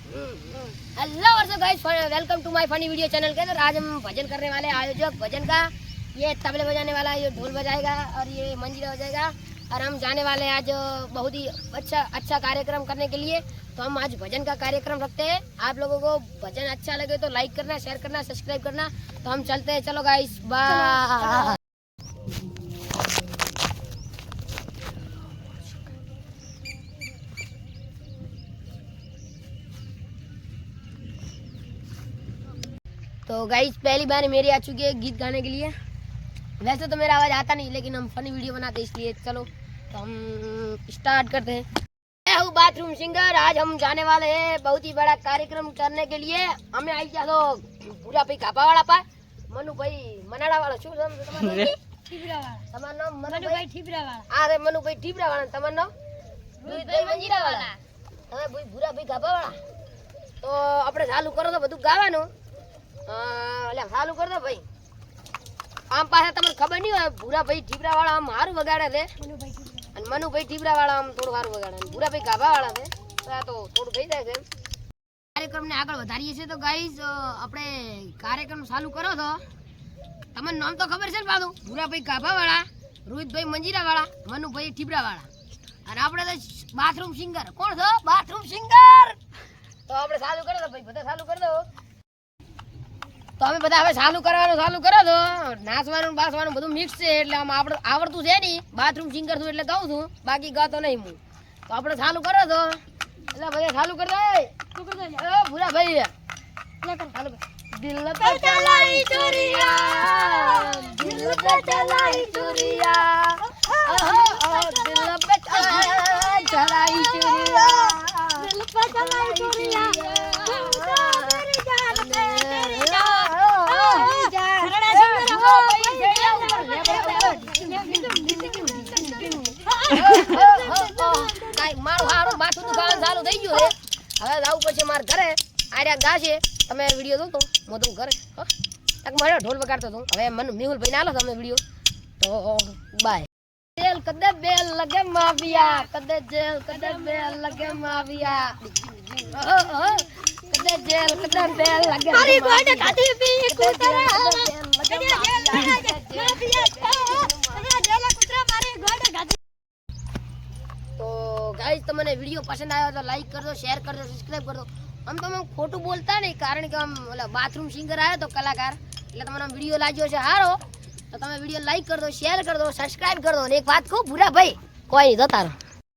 Hello guys, welcome to my funny video channel के अंदर। आज हम भजन करने वाले आयोजक भजन का। ये तबले बजाने वाला, ये ढोल बजाएगा और ये मंजीरा बजाएगा। और हम जाने वाले हैं आज बहुत ही अच्छा कार्यक्रम करने के लिए। तो हम आज भजन का कार्यक्रम रखते हैं। आप लोगों को भजन अच्छा लगे तो लाइक करना, शेयर करना, सब्सक्राइब करना। तो हम चलते हैं, चलो गाइस, बाय। तो गाइस, पहली बार मेरी आ चुकी है गीत गाने के लिए। वैसे तो मेरा आवाज़ आता नहीं, लेकिन हम फनी वीडियो बनाते इसलिए। चलो तो हम स्टार्ट करते हैं। मैं हूँ बाथरूम सिंगर। आज हम जाने वाले हैं बहुत ही बड़ा कार्यक्रम करने के लिए। हमें आई जा तो पूरा भाई खापा वाला पा मनु भाई मनाड़ा वाला शू ठीबरा वाला તમારું નામ મનુ ભાઈ ठीबरा वाला। અરે મનુ ભાઈ ठीबरा वाला તમારું નામ રોહિત ભાઈ મંજીરા वाला। તમે ભાઈ ભૂરા ભાઈ ખાપા वाला। તો આપણે ચાલુ કરો તો બધું ગાવાનું। એટલે ચાલુ કર દો ભાઈ। આમ પાસે તમને ખબર નહીં હોય, ભૂરા ભાઈ ठीबरा वाला આમ સારું વગાડે છે અને મનુ ભાઈ ठीबरा वाला આમ થોડું સારું વગાડે અને ભૂરા ભાઈ ગાભા વાળા છે તો આ તો થોડું થઈ જાય છે। કાર્યક્રમને આગળ વધારીએ છીએ। તો ગાઈસ, આપણે કાર્યક્રમ ચાલુ કરો તો તમને નામ તો ખબર છે ને પાછું, ભૂરા ભાઈ ગાભા વાળા, રોહિત ભાઈ મંજીરા વાળા, મનુ ભાઈ ठीबरा वाला અને આપણે તો બાથરૂમ સિંગર। કોણ છો? Bathroom singer. તો આપણે ચાલુ કરો તો ભાઈ, બધા ચાલુ કરી દો। તો અમે બધા હવે ચાલુ કરવાનું ચાલુ કરો તો નાચવાનું બાસવાનું બધું મિક્સ છે। એટલે આમ આપણે આવડતું છે નહીં, બાથરૂમ સિંગર છું એટલે ગાઉં છું, બાકી ગાતો નહીં હું। તો આપણે ચાલુ કરો તો એટલે બધા ચાલુ કરી દે। ભૂરા ભાઈ ચાલુ દિલ पे चलाई चोरिया, दिल पे चलाई चोरिया, दिल पे चलाई चोरिया, दिल पे चलाई चोरिया। મારું હારું માથું દુખાવાનું ચાલુ થઈ ગયું છે। હવે જાવું પછી મારા ઘરે આર્યા ગાશે। તમે વિડીયો જોતો હું તું ઘરે મારે ઢોલ વગાડતો હતો। હવે મને મેહુલ ભાઈ ના લો તમે વિડીયો। તો બાય। જેલ કદે બેલ લગે માવિયા, કદે જેલ કદે બેલ લગે માવિયા, કદે જેલ કદે બેલ લગે મારી ગોડે ખાતી પી કુતરા तो गाइस, તમને વિડિયો પસંદ આવ્યો તો લાઈક કરજો, શેર કરજો, સબસ્ક્રાઇબ કરજો। हम तो हम ખોટું બોલતા નહીં, કારણ કે हम બાથરૂમ સિંગર આવ્યો તો કલાકાર, એટલે તમને વિડિયો લાગ્યો છે સારો તો તમે વિડિયો લાઈક કરજો, શેર કરજો, સબસ્ક્રાઇબ કરજો। અને એક વાત કહું ભૂરા ભાઈ, કોઈ નહીં જતા રહો।